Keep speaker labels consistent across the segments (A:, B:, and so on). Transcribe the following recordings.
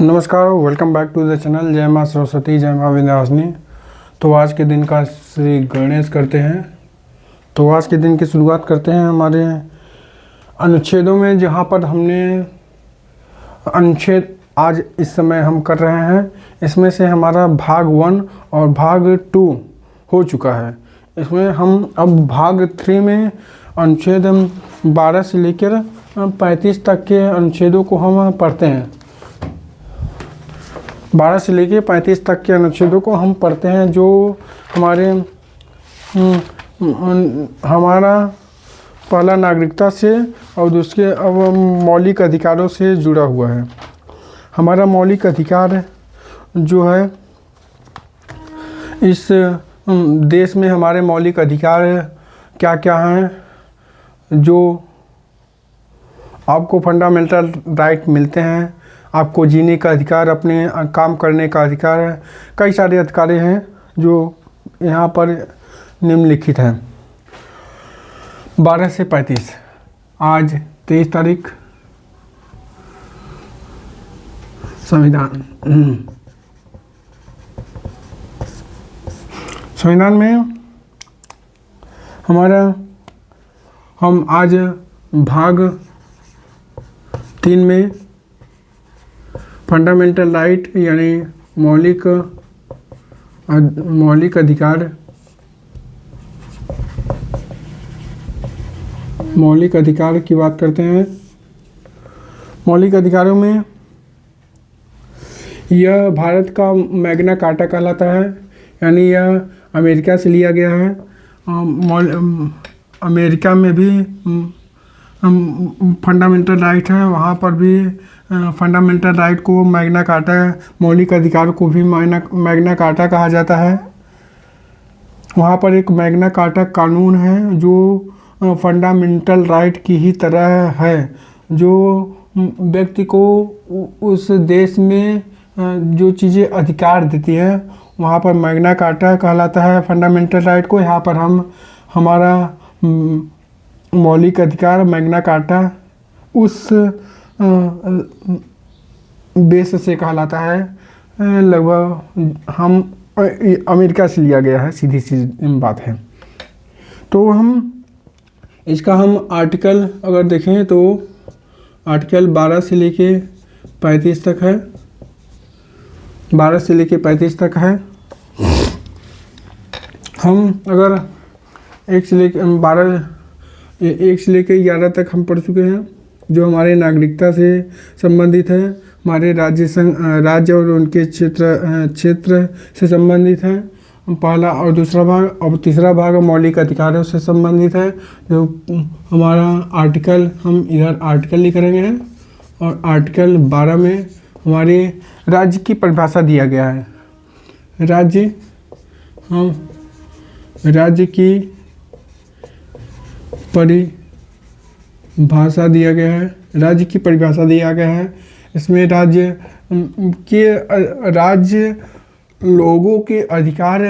A: नमस्कार, welcome back to the channel. जय माँ सरस्वती, जय माँ विंध्यवासिनी। तो आज के दिन का श्री गणेश करते हैं। तो आज के दिन की शुरुआत करते हैं हमारे अनुच्छेदों में, जहाँ पर हमने अनुच्छेद आज इस समय हम कर रहे हैं। इसमें से हमारा भाग 1 और भाग 2 हो चुका है। इसमें हम अब भाग 3 में अनुच्छेद 12 से लेकर 35 तक के अनुच्छेदों को हम पढ़ते हैं। 12 से लेकर 35 तक के अनुच्छेदों को हम पढ़ते हैं, जो हमारा पहला नागरिकता से और दूसरे अब मौलिक अधिकारों से जुड़ा हुआ है। हमारा मौलिक अधिकार जो है, इस देश में हमारे मौलिक अधिकार क्या क्या हैं, जो आपको फंडामेंटल राइट मिलते हैं। आपको जीने का अधिकार, अपने काम करने का अधिकार है। कई सारे अधिकार हैं जो यहाँ पर निम्नलिखित हैं। 12 से 35, आज 23 तारीख। संविधान में हम आज भाग 3 में फंडामेंटल राइट यानी मौलिक अधिकार की बात करते हैं। मौलिक अधिकारों में यह भारत का मैग्ना कार्टा कहलाता है, यानी यह अमेरिका से लिया गया है। अमेरिका में भी फंडामेंटल राइट है, वहाँ पर भी फंडामेंटल राइट को मैग्ना कार्टा, मौलिक अधिकार को भी मैग्ना कार्टा कहा जाता है। वहाँ पर एक मैग्ना कार्टा कानून है जो फंडामेंटल राइट की ही तरह है, जो व्यक्ति को उस देश में जो चीज़ें अधिकार देती है, वहाँ पर मैग्ना कार्टा कहलाता है फंडामेंटल राइट को। यहाँ पर हमारा मौलिक अधिकार मैग्ना कार्टा उस बेस से कहलाता है। लगभग हम अमेरिका से लिया गया है, सीधी सी बात है। तो इसका हम आर्टिकल अगर देखें तो आर्टिकल 12 से लेके 35 तक है। 12 से लेके 35 तक है। हम अगर 1 से लेके 11 तक हम पढ़ चुके हैं, जो हमारे नागरिकता से संबंधित है, हमारे राज्य और उनके क्षेत्र से संबंधित है, पहला और दूसरा भाग। और तीसरा भाग मौलिक अधिकारों से संबंधित है, जो हमारा आर्टिकल, हम इधर आर्टिकल लिख रहे हैं। और आर्टिकल 12 में हमारे राज्य की परिभाषा दिया गया है। राज्य की परिभाषा दिया गया है। राज्य की परिभाषा दिया गया है। इसमें राज्य लोगों के अधिकार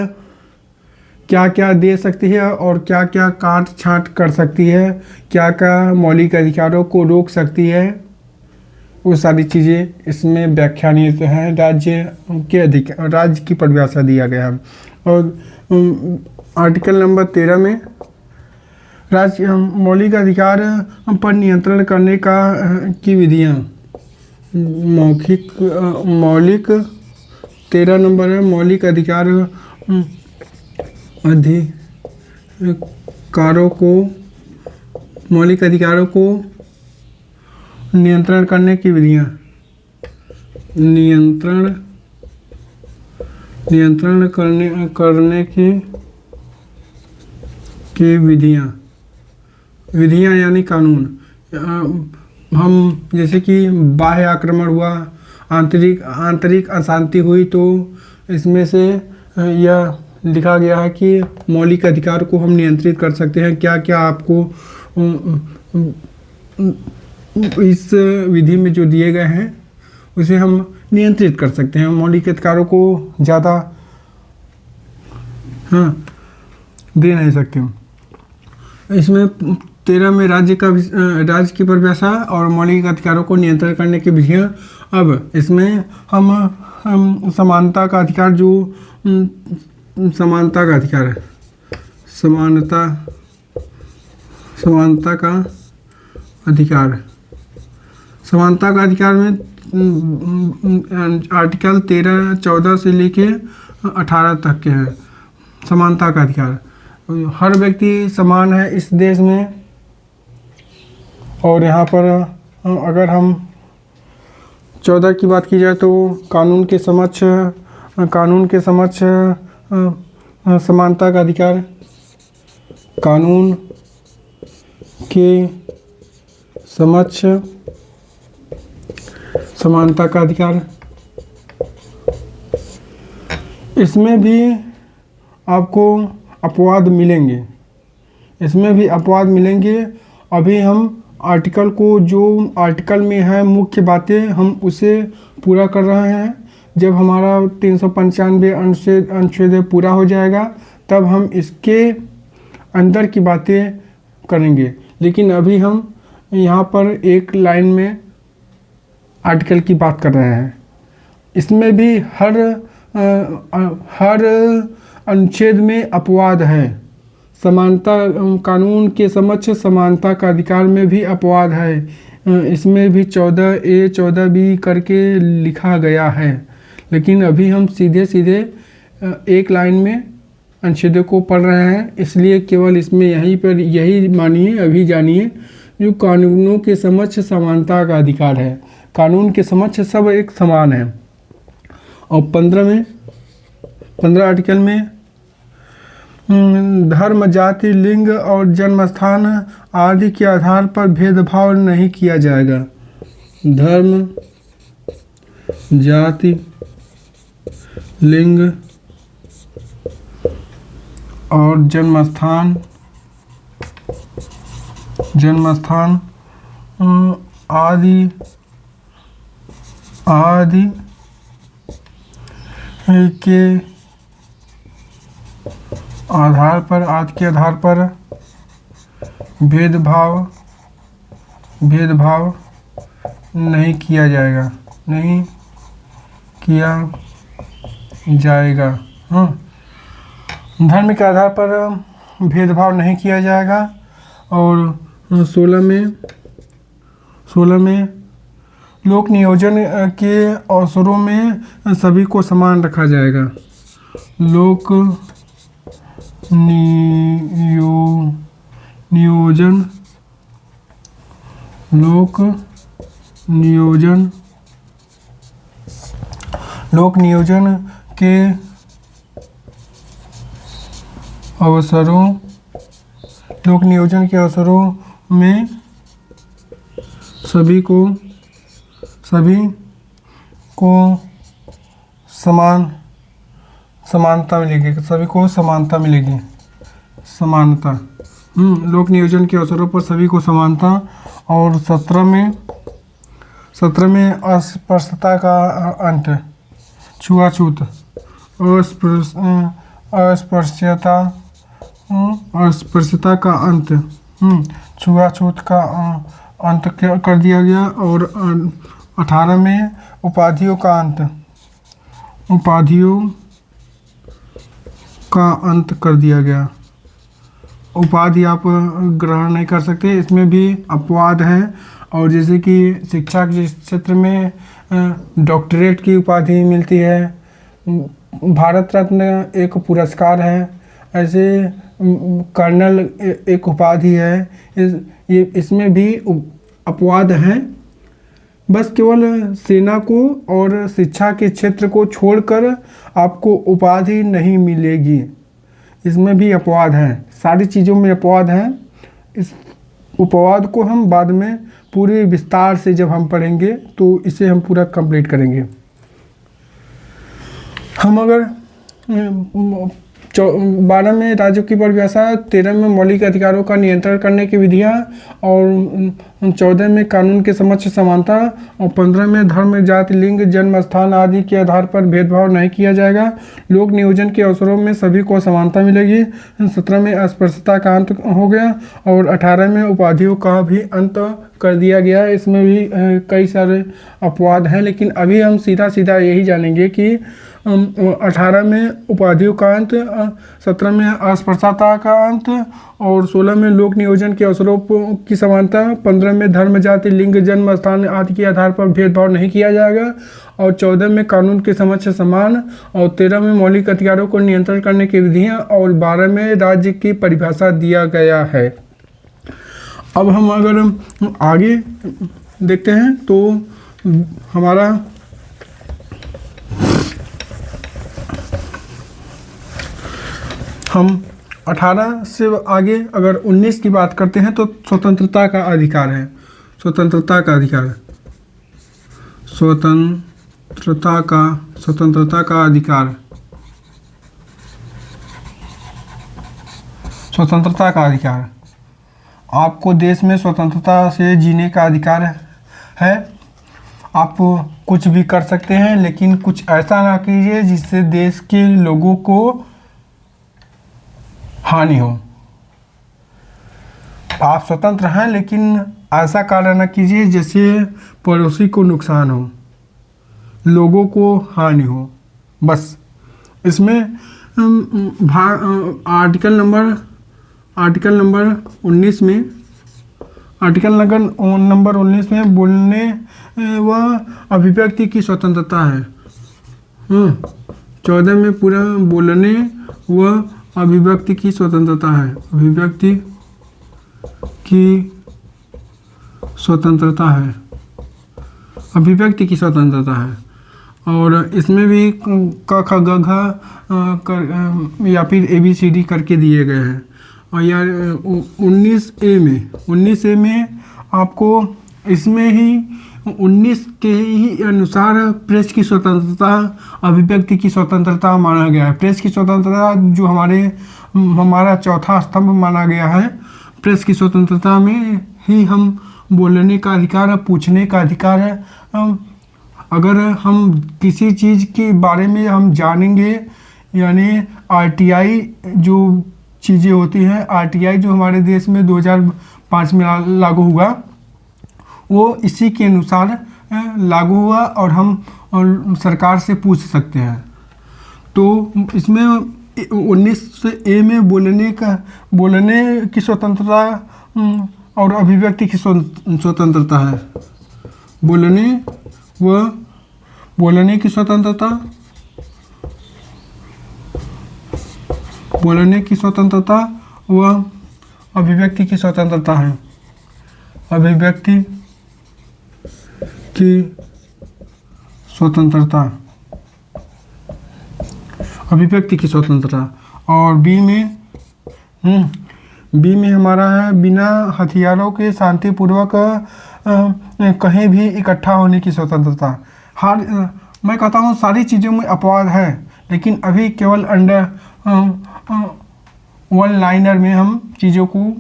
A: क्या क्या दे सकती है और क्या क्या काट छांट कर सकती है, क्या क्या मौलिक अधिकारों को रोक सकती है, वो सारी चीज़ें इसमें व्याख्यानित है। राज्य की परिभाषा दिया गया है। और आर्टिकल नंबर 13 में राज्य मौलिक अधिकार पर नियंत्रण करने की विधियाँ, मौलिक 13 नंबर है, मौलिक अधिकारों को नियंत्रण करने की विधियाँ, नियंत्रण करने की विधियाँ यानी कानून। हम जैसे कि बाह्य आक्रमण हुआ, आंतरिक अशांति हुई, तो इसमें से यह लिखा गया है कि मौलिक अधिकार को हम नियंत्रित कर सकते हैं। क्या क्या आपको इस विधि में जो दिए गए हैं उसे हम नियंत्रित कर सकते हैं। मौलिक अधिकारों को ज़्यादा दे नहीं सकते। इसमें 13 में राज्य की परिभाषा और मौलिक अधिकारों को नियंत्रण करने की विधियाँ। अब इसमें हम समानता का अधिकार, जो समानता का अधिकार है, समानता का अधिकार में आर्टिकल 13, 14 से लेके 18 तक के हैं। समानता का अधिकार, हर व्यक्ति समान है इस देश में। और यहाँ पर अगर हम 14 की बात की जाए तो कानून के समक्ष समानता का अधिकार, कानून के समक्ष समानता का अधिकार। इसमें भी आपको अपवाद मिलेंगे। अभी हम आर्टिकल को, जो आर्टिकल में है मुख्य बातें, हम उसे पूरा कर रहे हैं। जब हमारा 395 अनुच्छेद पूरा हो जाएगा तब हम इसके अंदर की बातें करेंगे। लेकिन अभी हम यहाँ पर एक लाइन में आर्टिकल की बात कर रहे हैं। इसमें भी हर अनुच्छेद में अपवाद है। समानता, कानून के समक्ष समानता का अधिकार में भी अपवाद है। इसमें भी 14A 14B करके लिखा गया है। लेकिन अभी हम सीधे एक लाइन में अनुच्छेदों को पढ़ रहे हैं, इसलिए केवल इसमें यही मानिए, अभी जानिए, जो कानूनों के समक्ष समानता का अधिकार है। कानून के समक्ष सब एक समान है। और 15 आर्टिकल में धर्म, जाति, लिंग और जन्म स्थान आदि के आधार पर भेदभाव नहीं किया जाएगा। धर्म, जाति, लिंग और जन्म स्थान आदि के आधार पर भेदभाव नहीं किया जाएगा। धर्म के आधार पर भेदभाव नहीं किया जाएगा। और 16 में लोक नियोजन के अवसरों में सभी को समान रखा जाएगा। लोक नियोजन के अवसरों में सभी को समानता मिलेगी। लोक नियोजन के अवसरों पर सभी को समानता। और 17 में अस्पृश्यता का अंत, छुआछूत, अस्पृश्यता का अंत, छुआछूत का अंत कर दिया गया। और 18 में उपाधियों का अंत कर दिया गया। उपाधि आप ग्रहण नहीं कर सकते, इसमें भी अपवाद है। और जैसे कि शिक्षा के क्षेत्र में डॉक्टरेट की उपाधि मिलती है, भारत रत्न एक पुरस्कार है, ऐसे कर्नल एक उपाधि है। इसमें भी अपवाद हैं। बस केवल सेना को और शिक्षा के क्षेत्र को छोड़कर आपको उपाधि नहीं मिलेगी। इसमें भी अपवाद हैं, सारी चीज़ों में अपवाद हैं। इस उपवाद को हम बाद में पूरे विस्तार से जब हम पढ़ेंगे तो इसे हम पूरा कंप्लीट करेंगे। हम अगर 12 में राज्यों की परिभाषा, 13 में मौलिक अधिकारों का नियंत्रण करने की विधियाँ, और 14 में कानून के समक्ष समानता, और 15 में धर्म, जाति, लिंग, जन्म स्थान आदि के आधार पर भेदभाव नहीं किया जाएगा। लोक नियोजन के अवसरों में सभी को समानता मिलेगी। 17 में अस्पृश्यता का अंत हो गया, और 18 में उपाधियों का भी अंत कर दिया गया। इसमें भी कई सारे अपवाद हैं, लेकिन अभी हम सीधा सीधा यही जानेंगे कि 18 में उपाधियों का अंत, 17 में अस्पृश्यता का अंत, और 16 में लोक नियोजन के अवसरों की समानता, 15 में धर्म, जाति, लिंग, जन्म स्थान आदि के आधार पर भेदभाव नहीं किया जाएगा, और 14 में कानून के समक्ष समान, और 13 में मौलिक अधिकारों को नियंत्रण करने की विधियाँ, और 12 में राज्य की परिभाषा दिया गया है। अब हम अगर आगे देखते हैं तो हमारा हम 18 से आगे अगर 19 की बात करते हैं तो स्वतंत्रता का अधिकार है। स्वतंत्रता का अधिकार, स्वतंत्रता का अधिकार, स्वतंत्रता का अधिकार। आपको देश में स्वतंत्रता से जीने का अधिकार है। आप कुछ भी कर सकते हैं, लेकिन कुछ ऐसा ना कीजिए जिससे देश के लोगों को हानि हो। आप स्वतंत्र हैं, लेकिन ऐसा कार्य न कीजिए जिससे पड़ोसी को नुकसान हो, लोगों को हानि हो। बस इसमें आर्टिकल नंबर 19 में, बोलने व अभिव्यक्ति की स्वतंत्रता है। 14 में पूरा बोलने व अभिव्यक्ति की स्वतंत्रता है। अभिव्यक्ति की स्वतंत्रता है, अभिव्यक्ति की स्वतंत्रता है। और इसमें भी क ख ग घ या फिर ABCD करके दिए गए हैं। और यार 19A में आपको इसमें ही 19 के ही अनुसार प्रेस की स्वतंत्रता, अभिव्यक्ति की स्वतंत्रता माना गया है। प्रेस की स्वतंत्रता जो हमारा चौथा स्तंभ माना गया है। प्रेस की स्वतंत्रता में ही हम बोलने का अधिकार है, पूछने का अधिकार है। अगर हम किसी चीज़ के बारे में हम जानेंगे, यानी RTI जो चीज़ें होती हैं, RTI जो हमारे देश में 2005 में लागू हुआ, वो इसी के अनुसार लागू हुआ, और हम सरकार से पूछ सकते हैं। तो इसमें 19A में बोलने की स्वतंत्रता और अभिव्यक्ति की स्वतंत्रता है। बोलने की स्वतंत्रता, बोलने की स्वतंत्रता व अभिव्यक्ति की स्वतंत्रता है। अभिव्यक्ति की स्वतंत्रता, अभिव्यक्ति की स्वतंत्रता। और बी में हमारा है बिना हथियारों के शांतिपूर्वक कहीं भी इकट्ठा होने की स्वतंत्रता। मैं कहता हूँ सारी चीज़ों में अपवाद है, लेकिन अभी केवल अंडर वन लाइनर में हम चीज़ों को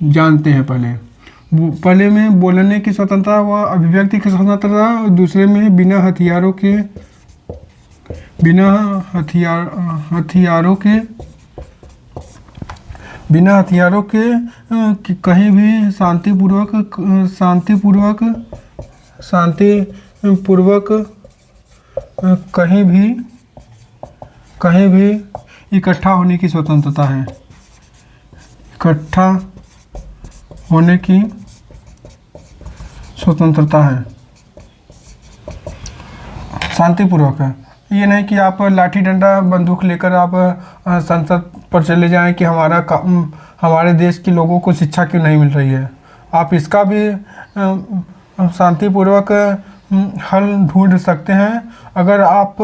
A: जानते हैं। पहले में बोलने की स्वतंत्रता व अभिव्यक्ति की स्वतंत्रता, और दूसरे में बिना हथियारों के कहीं भी शांतिपूर्वक कहीं भी इकट्ठा होने की स्वतंत्रता है। इकट्ठा होने की स्वतंत्रता है, शांतिपूर्वक है। ये नहीं कि आप लाठी डंडा बंदूक लेकर आप संसद पर चले जाएं कि हमारे देश के लोगों को शिक्षा क्यों नहीं मिल रही है। आप इसका भी शांतिपूर्वक हल ढूंढ सकते हैं। अगर आप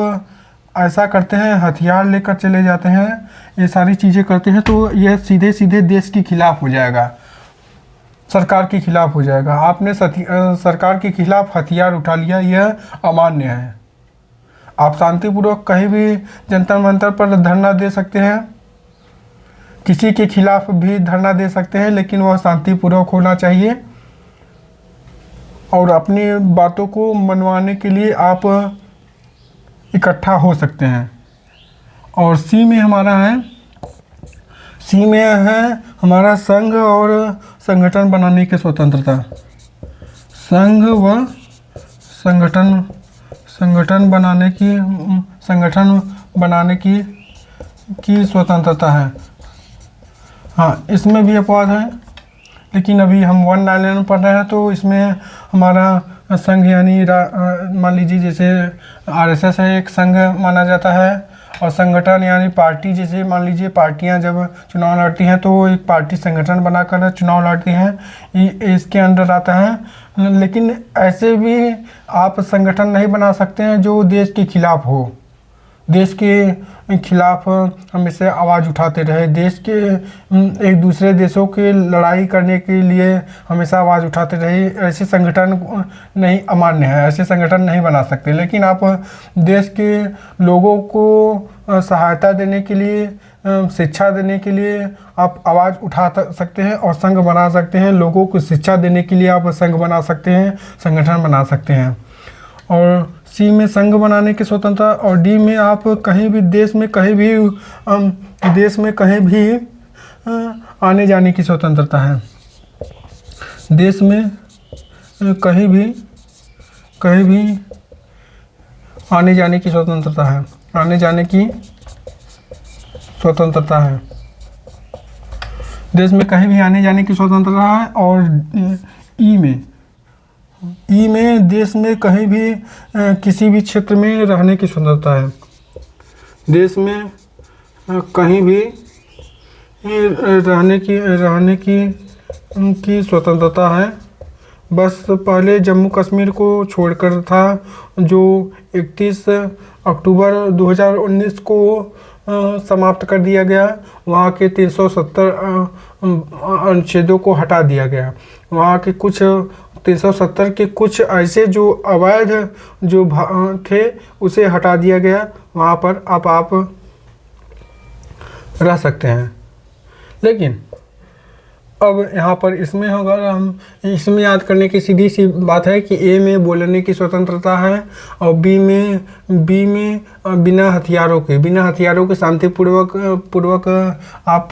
A: ऐसा करते हैं, हथियार लेकर चले जाते हैं, ये सारी चीज़ें करते हैं, तो यह सीधे सीधे देश के खिलाफ हो जाएगा, सरकार के खिलाफ हो जाएगा। आपने सरकार के खिलाफ हथियार उठा लिया, यह अमान्य है। आप शांतिपूर्वक कहीं भी जंतर मंतर पर धरना दे सकते हैं, किसी के खिलाफ भी धरना दे सकते हैं, लेकिन वह शांतिपूर्वक होना चाहिए। और अपनी बातों को मनवाने के लिए आप इकट्ठा हो सकते हैं। और सी में हमारा है, सी में है हमारा संघ और संगठन बनाने की स्वतंत्रता। संघ व संगठन बनाने की स्वतंत्रता है। हाँ, इसमें भी अपवाद है, लेकिन अभी हम 199 पढ़ रहे हैं, तो इसमें हमारा संघ यानी मान लीजिए जैसे आरएसएस है, एक संघ माना जाता है। और संगठन यानी पार्टी, जैसे मान लीजिए पार्टियां जब चुनाव लड़ती हैं तो एक पार्टी संगठन बनाकर चुनाव लड़ती हैं, इसके अंडर आता है। लेकिन ऐसे भी आप संगठन नहीं बना सकते हैं जो देश के खिलाफ हो, देश के खिलाफ हमेशा आवाज़ उठाते रहे, देश के एक दूसरे देशों के लड़ाई करने के लिए हमेशा आवाज़ उठाते रहे। ऐसे संगठन नहीं, अमान्य है, ऐसे संगठन नहीं बना सकते। लेकिन आप देश के लोगों को सहायता देने के लिए, शिक्षा देने के लिए आप आवाज़ उठा सकते हैं और संघ बना सकते हैं। लोगों को शिक्षा देने के लिए आप संघ बना सकते हैं, संगठन बना सकते हैं। और सी में संघ बनाने की स्वतंत्रता। और डी में आप कहीं भी देश में कहीं भी आने जाने की स्वतंत्रता है। देश में कहीं भी आने जाने की स्वतंत्रता है, आने जाने की स्वतंत्रता है। देश में कहीं भी आने जाने की स्वतंत्रता है। और ई में देश में कहीं भी किसी भी क्षेत्र में रहने की स्वतंत्रता है। देश में कहीं भी रहने की स्वतंत्रता है। बस पहले जम्मू कश्मीर को छोड़कर था, जो 31 अक्टूबर 2019 को समाप्त कर दिया गया। वहाँ के 370 अनुच्छेदों को हटा दिया गया। वहाँ के कुछ 370 के कुछ ऐसे जो अवैध जो थे उसे हटा दिया गया। वहाँ पर आप रह सकते हैं। लेकिन अब यहाँ पर इसमें अगर हम इसमें याद करने की सीधी सी बात है कि ए में बोलने की स्वतंत्रता है और बी में बिना हथियारों के शांतिपूर्वक आप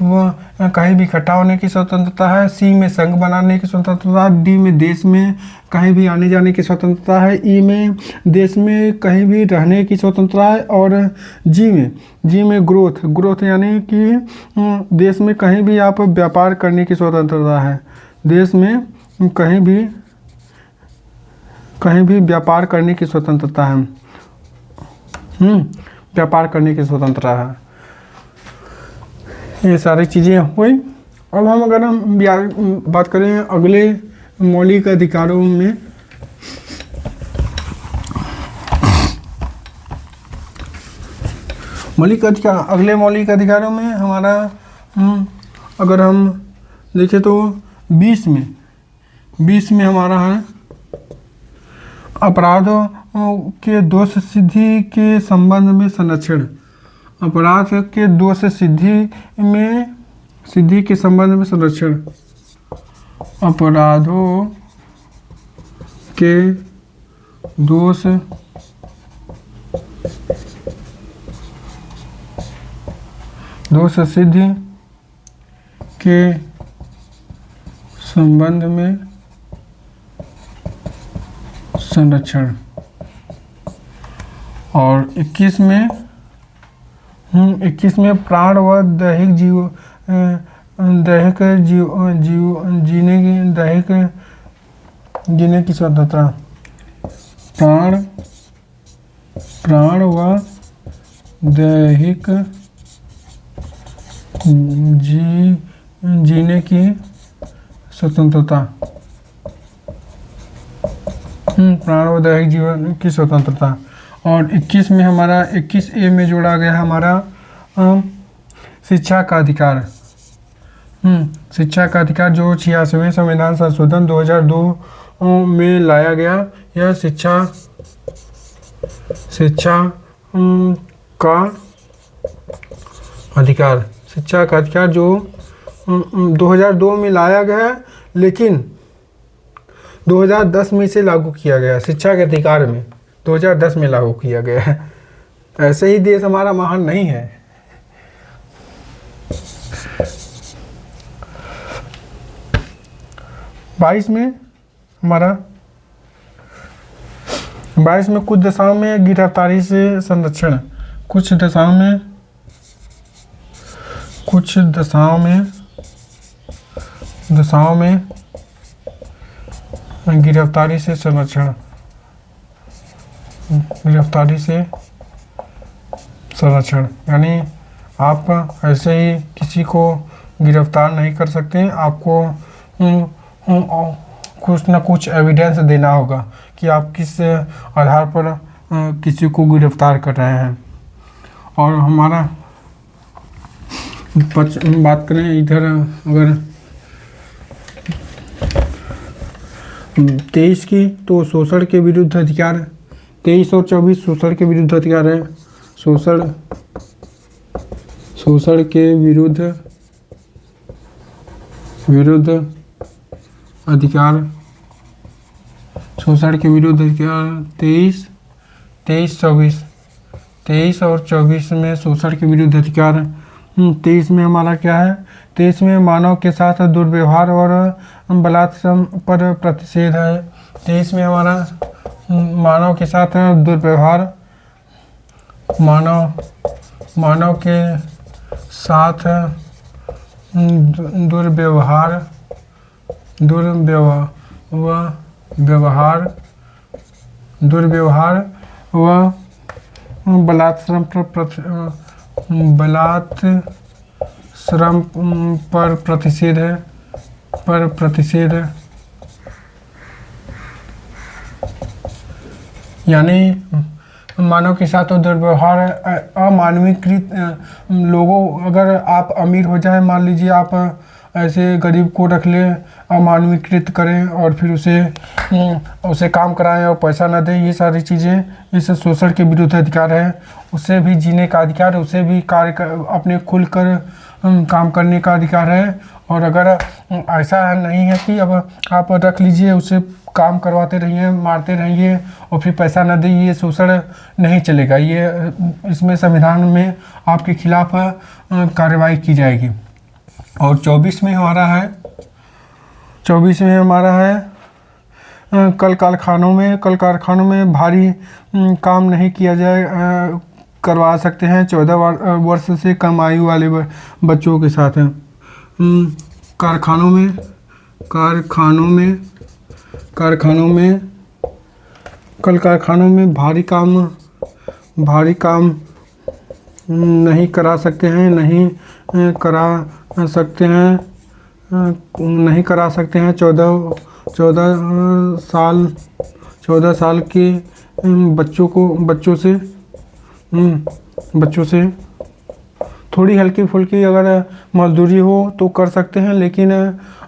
A: कहीं भी इकट्ठा होने की स्वतंत्रता है। सी में संघ बनाने की स्वतंत्रता। डी में देश में कहीं भी आने जाने की स्वतंत्रता है। ई में देश में कहीं भी रहने की स्वतंत्रता है। और जी में ग्रोथ यानी कि देश में कहीं भी आप व्यापार करने की स्वतंत्रता है। देश में कहीं भी व्यापार करने की स्वतंत्रता है। व्यापार करने की स्वतंत्रता है। ये सारी चीज़ें हुई। अब अगर हम बात करें अगले मौलिक अधिकारों में, अगले मौलिक अधिकारों में हमारा अगर हम देखें तो 20 में हमारा है अपराधों के दोष सिद्धि के संबंध में संरक्षण। अपराध के दोष सिद्धि के संबंध में संरक्षण। अपराधों के दोष सिद्धि के संबंध में संरक्षण। और 21 में प्राण व दैहिक जीने की स्वतंत्रता। प्राण व दैहिक जीने की स्वतंत्रता। प्राण व दैहिक जीवन की स्वतंत्रता। और 21 में हमारा 21A में जोड़ा गया हमारा शिक्षा का अधिकार। शिक्षा का अधिकार जो 86वें संविधान संशोधन 2002 में लाया गया। यह शिक्षा का अधिकार शिक्षा का अधिकार जो 2002 में लाया गया है, लेकिन 2010 में इसे लागू किया गया। शिक्षा के अधिकार में 2010 में लागू किया गया है। ऐसे ही देश हमारा महान नहीं है। बाईस में हमारा 22 में कुछ दशाओं में गिरफ्तारी से संरक्षण। कुछ दशाओं में गिरफ्तारी से संरक्षण। यानी आप ऐसे ही किसी को गिरफ्तार नहीं कर सकते। आपको कुछ ना कुछ एविडेंस देना होगा कि आप किस आधार पर किसी को गिरफ्तार कर रहे हैं। और हमारा बात करें इधर, अगर 23 की, तो शोषण के विरुद्ध अधिकार। 23 और 24 शोषण के विरुद्ध अधिकार है। शोषण के विरुद्ध अधिकार। शोषण के विरुद्ध अधिकार 23 और 24 में शोषण के विरुद्ध अधिकार। 23 में हमारा क्या है? 23 में मानव के साथ दुर्व्यवहार और बलात्कार पर प्रतिषेध है। 23 में हमारा मानव के साथ दुर्व्यवहार, मानव के साथ दुर्व्यवहार व बलात्श्रम पर प्रतिषेध है। यानी मानव के साथ दुर्व्यवहार, अमानवीकृत लोगों, अगर आप अमीर हो जाए, मान लीजिए आप ऐसे गरीब को रख ले, अमानवीकृत करें और फिर उसे काम कराएं और पैसा न दें, ये सारी चीज़ें इस शोषण के विरुद्ध अधिकार है। उसे भी जीने का अधिकार है, उसे भी अपने खुलकर काम करने का अधिकार है। और अगर ऐसा नहीं है कि अब आप रख लीजिए, उसे काम करवाते रहिए, मारते रहिए और फिर पैसा न दीजिए, शोषण नहीं चलेगा। ये इसमें संविधान में आपके खिलाफ कार्रवाई की जाएगी। और 24 में हमारा है कल कारखानों में भारी काम नहीं किया जाए, करवा सकते हैं 14 वर्ष से कम आयु वाले बच्चों के साथ। कारखानों में भारी काम नहीं करा सकते हैं, नहीं करा सकते हैं 14 साल के बच्चों से थोड़ी हल्की फुल्की अगर मजदूरी हो तो कर सकते हैं, लेकिन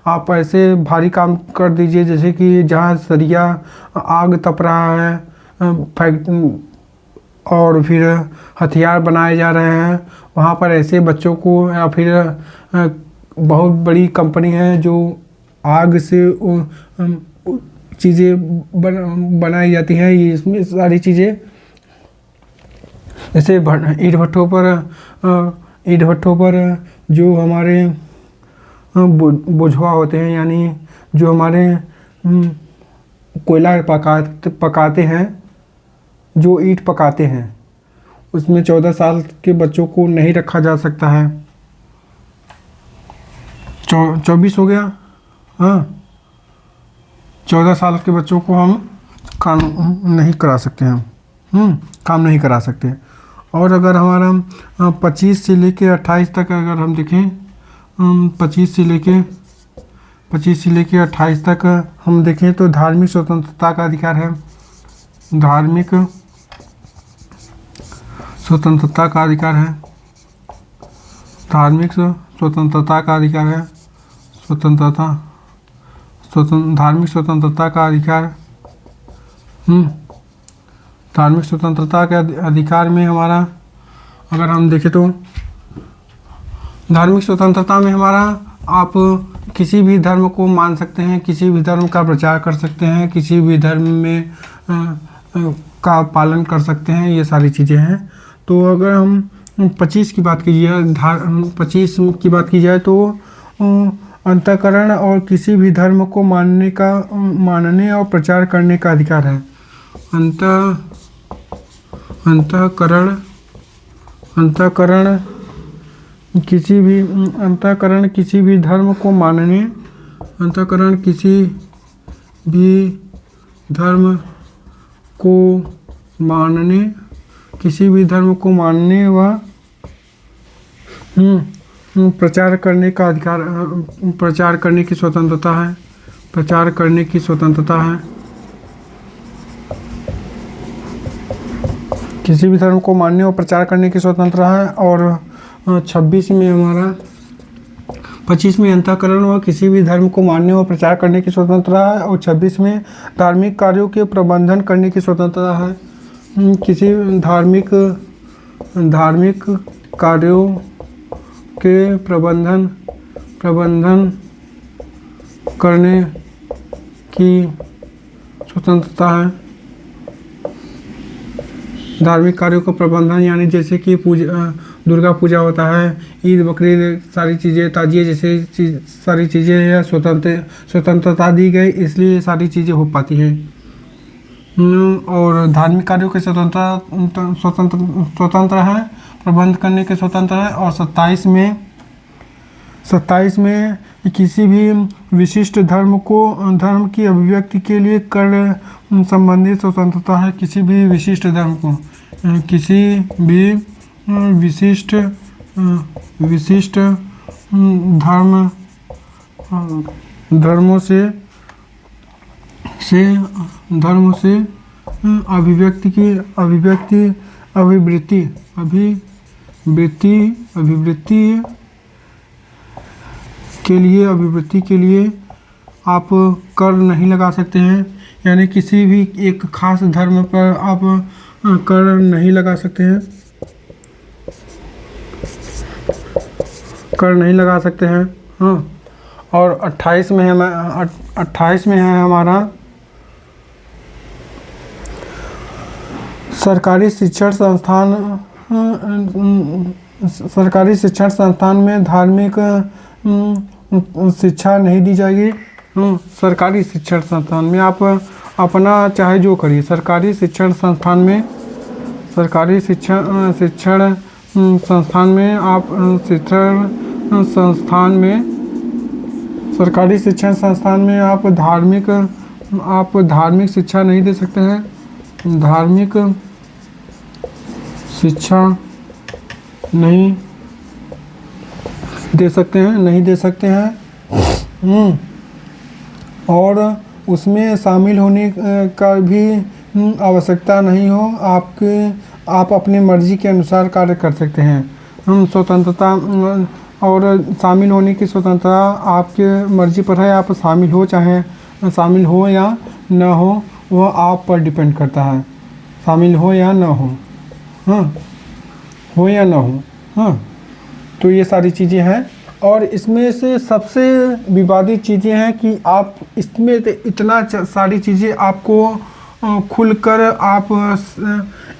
A: आप ऐसे भारी काम कर दीजिए जैसे कि जहाँ सरिया आग तप रहा है, और फिर हथियार बनाए जा रहे हैं, वहाँ पर ऐसे बच्चों को, या फिर बहुत बड़ी कंपनी है जो आग से चीज़ें बनाई जाती हैं, ये इसमें सारी चीज़ें जैसे ईंट भट्ठों पर जो हमारे बुझवा होते हैं, यानी जो हमारे कोयला पकाते हैं, जो ईंट पकाते हैं, उसमें 14 साल के बच्चों को नहीं रखा जा सकता है। 24 हो गया। हाँ, 14 साल के बच्चों को हम काम नहीं करा सकते हैं, काम नहीं करा सकते। और अगर हमारा 25 से लेके 28 तक अगर हम देखें, 25 से लेके 28 तक हम देखें तो धार्मिक स्वतंत्रता का अधिकार है। धार्मिक स्वतंत्रता का अधिकार है। धार्मिक स्वतंत्रता का अधिकार है। धार्मिक स्वतंत्रता का अधिकार। धार्मिक स्वतंत्रता के अधिकार में हमारा अगर हम देखें धार्मिक स्वतंत्रता में हमारा आप किसी भी धर्म को मान सकते हैं, किसी भी धर्म का प्रचार कर सकते हैं, किसी भी धर्म में का पालन कर सकते हैं, ये सारी चीज़ें हैं। तो अगर हम 25 की बात कीजिए 25 की बात की जाए तो अंतःकरण और किसी भी धर्म को मानने और प्रचार करने का अधिकार है। अंतःकरण किसी भी धर्म को मानने, अंतःकरण किसी भी धर्म को मानने, किसी भी धर्म को मानने व प्रचार करने का अधिकार, प्रचार करने की स्वतंत्रता है, प्रचार करने की स्वतंत्रता है। किसी भी धर्म को मानने और प्रचार करने की स्वतंत्रता है। और 26 में हमारा 25 में अंतःकरण व किसी भी धर्म को मानने और प्रचार करने की स्वतंत्रता है। और 26 में धार्मिक कार्यों के प्रबंधन करने की स्वतंत्रता है। किसी धार्मिक कार्यों के प्रबंधन करने की स्वतंत्रता है। धार्मिक कार्यों का प्रबंधन यानी जैसे कि दुर्गा पूजा होता है, ईद बकरीद सारी चीज़ें, ताजिए जैसे सारी चीज़ें या स्वतंत्रता दी गई, इसलिए ये सारी चीज़ें हो पाती हैं। और धार्मिक कार्यों के स्वतंत्र है, प्रबंध करने के स्वतंत्र है। और 27 में किसी भी विशिष्ट धर्म की अभिव्यक्ति के लिए कर संबंधित स्वतंत्रता है। किसी भी विशिष्ट धर्म को, किसी भी विशिष्ट धर्मों से अभिव्यक्ति के लिए आप कर नहीं लगा सकते हैं। यानी किसी भी एक खास धर्म पर आप कर नहीं लगा सकते हैं, कर नहीं लगा सकते हैं। हाँ। और 28 में है हमारा सरकारी शिक्षण संस्थान में धार्मिक शिक्षा नहीं दी जाएगी। सरकारी शिक्षण संस्थान में आप अपना चाहे जो करिए। सरकारी शिक्षण संस्थान में सरकारी शिक्षण संस्थान में आप सरकारी शिक्षण संस्थान में आप धार्मिक शिक्षा नहीं दे सकते हैं। धार्मिक शिक्षा नहीं दे सकते हैं। और उसमें शामिल होने का भी आवश्यकता नहीं हो। आप अपनी मर्जी के अनुसार कार्य कर सकते हैं। स्वतंत्रता और शामिल होने की स्वतंत्रता आपके मर्जी पर है। आप शामिल हो या न हो, वह आप पर डिपेंड करता है। शामिल हो या न हो, हाँ, हो या न हो, हाँ। तो ये सारी चीज़ें हैं। और इसमें से सबसे विवादित चीज़ें हैं कि आप इसमें इतना सारी चीज़ें आपको खुलकर आप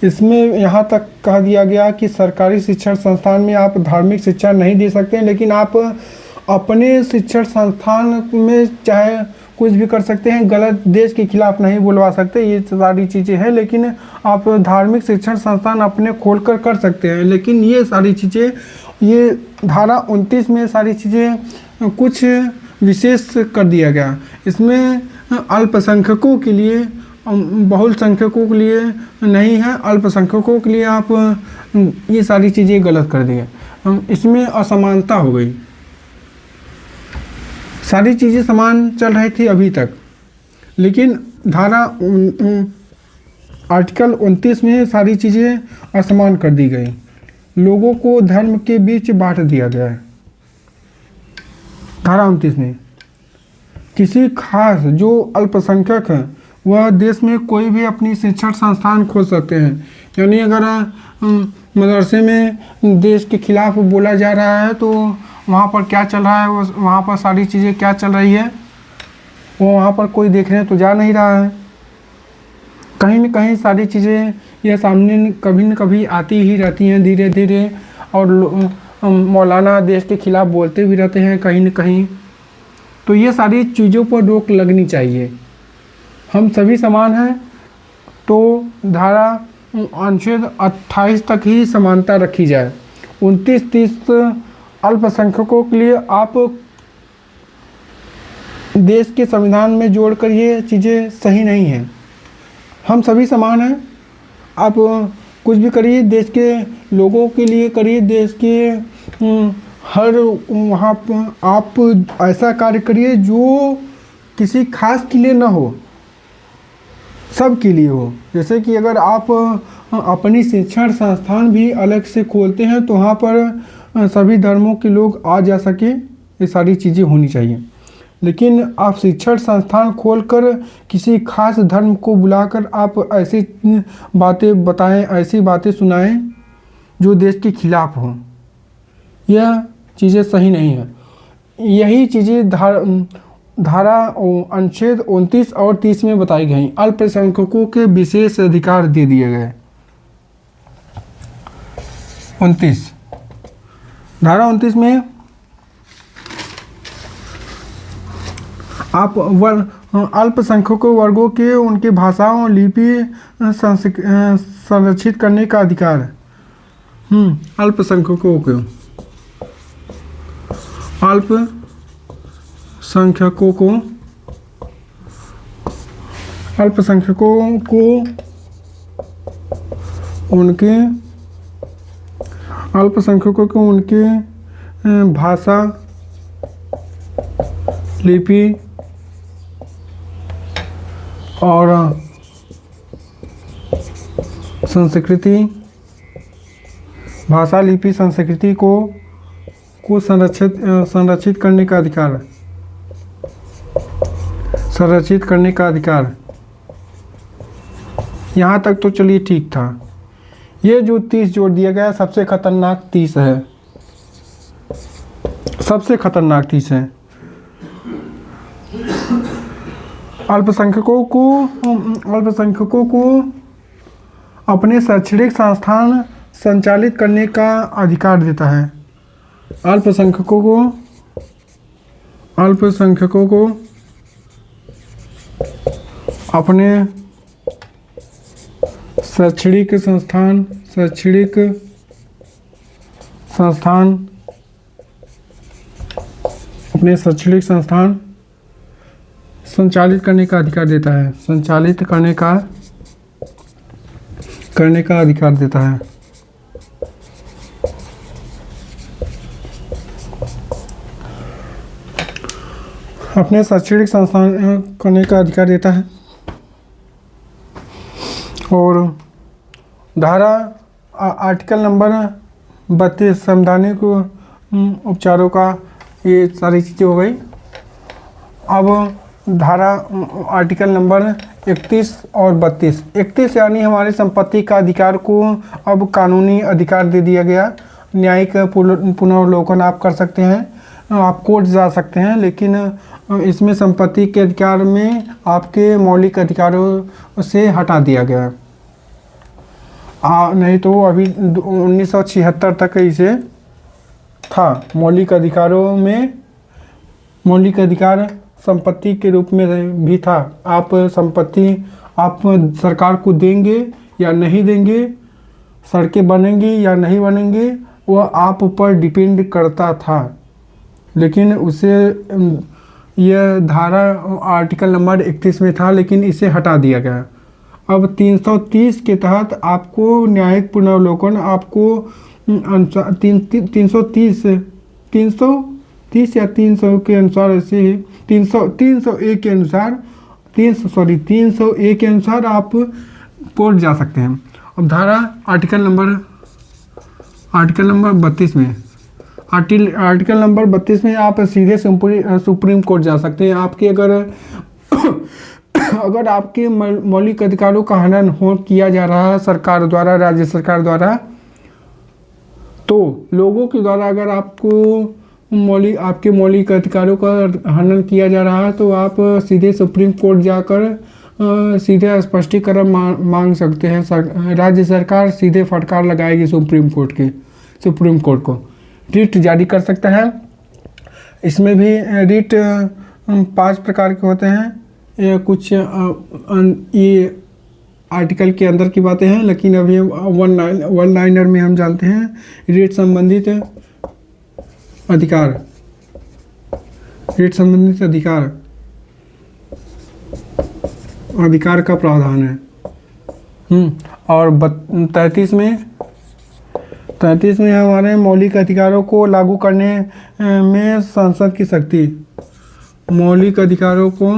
A: इसमें यहाँ तक कह दिया गया कि सरकारी शिक्षण संस्थान में आप धार्मिक शिक्षा नहीं दे सकते, लेकिन आप अपने शिक्षण संस्थान में चाहे कुछ भी कर सकते हैं, गलत देश के खिलाफ नहीं बोलवा सकते। ये सारी चीज़ें हैं, लेकिन आप धार्मिक शिक्षण संस्थान अपने खोलकर कर सकते हैं। लेकिन ये सारी चीज़ें, ये धारा 29 में सारी चीज़ें कुछ विशेष कर दिया गया। इसमें अल्पसंख्यकों के लिए, बहुसंख्यकों के लिए नहीं है, अल्पसंख्यकों के लिए आप ये सारी चीज़ें गलत कर दिए। इसमें असमानता हो गई। सारी चीज़ें समान चल रही थी अभी तक, लेकिन धारा आर्टिकल 29 में सारी चीज़ें असमान कर दी गई। लोगों को धर्म के बीच बांट दिया गया है। धारा 29 में किसी खास जो अल्पसंख्यक है वह देश में कोई भी अपनी शिक्षण संस्थान खोल सकते हैं। यानी अगर मदरसे में देश के खिलाफ बोला जा रहा है तो वहाँ पर क्या चल रहा है, वहाँ पर सारी चीज़ें क्या चल रही है वो वहाँ पर कोई देखने तो जा नहीं रहा है। कहीं न कहीं सारी चीज़ें यह सामने कभी न कभी आती ही रहती हैं धीरे धीरे, और मौलाना देश के खिलाफ बोलते भी रहते हैं कहीं न कहीं। तो ये सारी चीज़ों पर रोक लगनी चाहिए। हम सभी समान हैं, तो धारा अनुच्छेद 28 तक ही समानता रखी जाए। 29-30 अल्पसंख्यकों के लिए आप देश के संविधान में जोड़कर ये चीज़ें सही नहीं हैं। हम सभी समान हैं, आप कुछ भी करिए देश के लोगों के लिए करिए, देश के हर वहाँ पर आप ऐसा कार्य करिए जो किसी खास के लिए ना हो, सब के लिए हो। जैसे कि अगर आप अपनी शिक्षण संस्थान भी अलग से खोलते हैं तो वहाँ पर सभी धर्मों के लोग आ जा सके, ये सारी चीज़ें होनी चाहिए। लेकिन आप शिक्षण संस्थान खोलकर किसी खास धर्म को बुलाकर आप ऐसी बातें बताएं, ऐसी बातें सुनाएं जो देश के खिलाफ हों, यह चीज़ें सही नहीं है। यही चीज़ें धारा अनुच्छेद 29 और 30 में बताई गई। अल्पसंख्यकों के विशेष अधिकार दे दिए गए। 29 धारा 29 में आप अल्पसंख्यकों वर्गों के उनके भाषाओं लिपि संरक्षित करने का अधिकार। अल्पसंख्यकों को अल्पसंख्यकों को उनके भाषा लिपि और संस्कृति, भाषा लिपि संस्कृति को संरक्षित करने का अधिकार, संरक्षित करने का अधिकार। यहाँ तक तो चलिए ठीक था। ये जो 30 जोड़ दिया गया सबसे खतरनाक 30 है, सबसे खतरनाक 30 है। अल्पसंख्यकों को अपने शैक्षणिक संस्थान संचालित करने का अधिकार देता है। अल्पसंख्यकों को अपने शैक्षणिक संस्थान संचालित करने का अधिकार देता है। संचालित करने का अधिकार देता है। अपने शैक्षणिक संस्थान करने का अधिकार देता है। और धारा आर्टिकल नंबर 32 संवैधानिक उपचारों का, ये सारी चीज़ें हो गई। अब धारा आर्टिकल नंबर 31 और 32। 31 यानी हमारे संपत्ति का अधिकार को अब कानूनी अधिकार दे दिया गया। न्यायिक पुनर्वलोकन आप कर सकते हैं, आप कोर्ट जा सकते हैं, लेकिन इसमें संपत्ति के अधिकार में आपके मौलिक अधिकारों से हटा दिया गया। नहीं तो अभी 1976 तक इसे था। मौलिक अधिकारों में मौलिक अधिकार संपत्ति के रूप में भी था। आप संपत्ति आप सरकार को देंगे या नहीं देंगे, सड़कें बनेंगी या नहीं बनेंगी, वह आप पर डिपेंड करता था। लेकिन उसे यह धारा आर्टिकल नंबर 31 में था, लेकिन इसे हटा दिया गया। अब 330 के तहत आपको न्यायिक पुनर्वलोकन, आपको 330 या 300 के अनुसार, ऐसे ही 301 के अनुसार 301 के अनुसार आप कोर्ट जा सकते हैं। अब धारा आर्टिकल नंबर 32 में, आर्टिकल नंबर 32 में आप सीधे सुप्रीम कोर्ट जा सकते हैं। आपके अगर अगर आपके मौलिक अधिकारों का हनन किया जा रहा है सरकार द्वारा, राज्य सरकार द्वारा, तो लोगों के द्वारा अगर आपको आपके मौलिक अधिकारों का हनन किया जा रहा है तो आप सीधे सुप्रीम कोर्ट जाकर सीधे स्पष्टीकरण मांग सकते हैं। राज्य सरकार सीधे फटकार लगाएगी सुप्रीम कोर्ट को, रिट जारी कर सकता है। इसमें भी रिट 5 प्रकार के होते हैं। ये कुछ ये आर्टिकल के अंदर की बातें हैं, लेकिन अभी वन लाइनर में हम जानते हैं रिट संबंधित अधिकार, रिट संबंधित अधिकार का प्रावधान है। और 33 में हमारे मौलिक अधिकारों को लागू करने में संसद की शक्ति, मौलिक अधिकारों को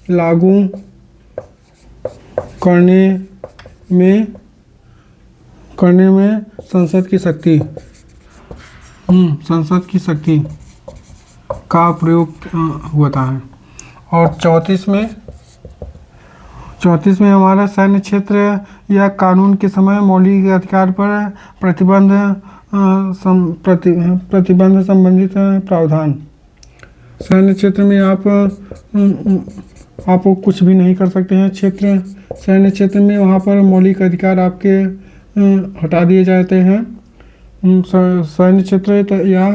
A: लागू करने में संसद की शक्ति का प्रयोग होता है। और 34 में हमारा सैन्य क्षेत्र या कानून के समय मौलिक अधिकार पर प्रतिबंध संबंधित प्रावधान। सैन्य क्षेत्र में आप कुछ भी नहीं कर सकते हैं। सैन्य क्षेत्र में वहाँ पर मौलिक अधिकार आपके हटा दिए जाते हैं। सैन्य क्षेत्र या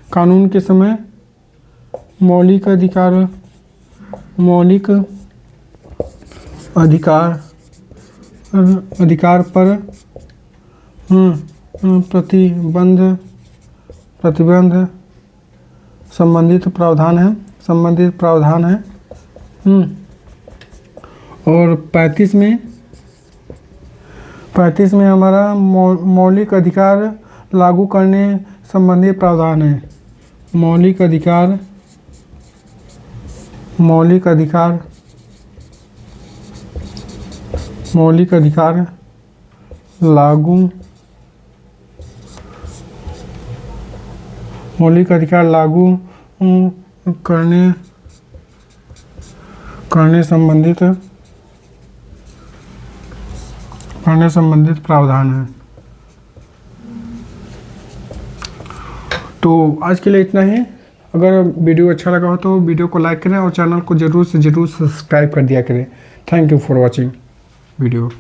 A: कानून के समय मौलिक अधिकार पर प्रतिबंध संबंधित प्रावधान है। और 35 में हमारा मौलिक अधिकार लागू करने संबंधी प्रावधान है। मौलिक अधिकार लागू करने संबंधित प्रावधान है। तो आज के लिए इतना ही। अगर वीडियो अच्छा लगा हो तो वीडियो को लाइक करें और चैनल को ज़रूर से ज़रूर सब्सक्राइब कर दिया करें। Thank you for watching video.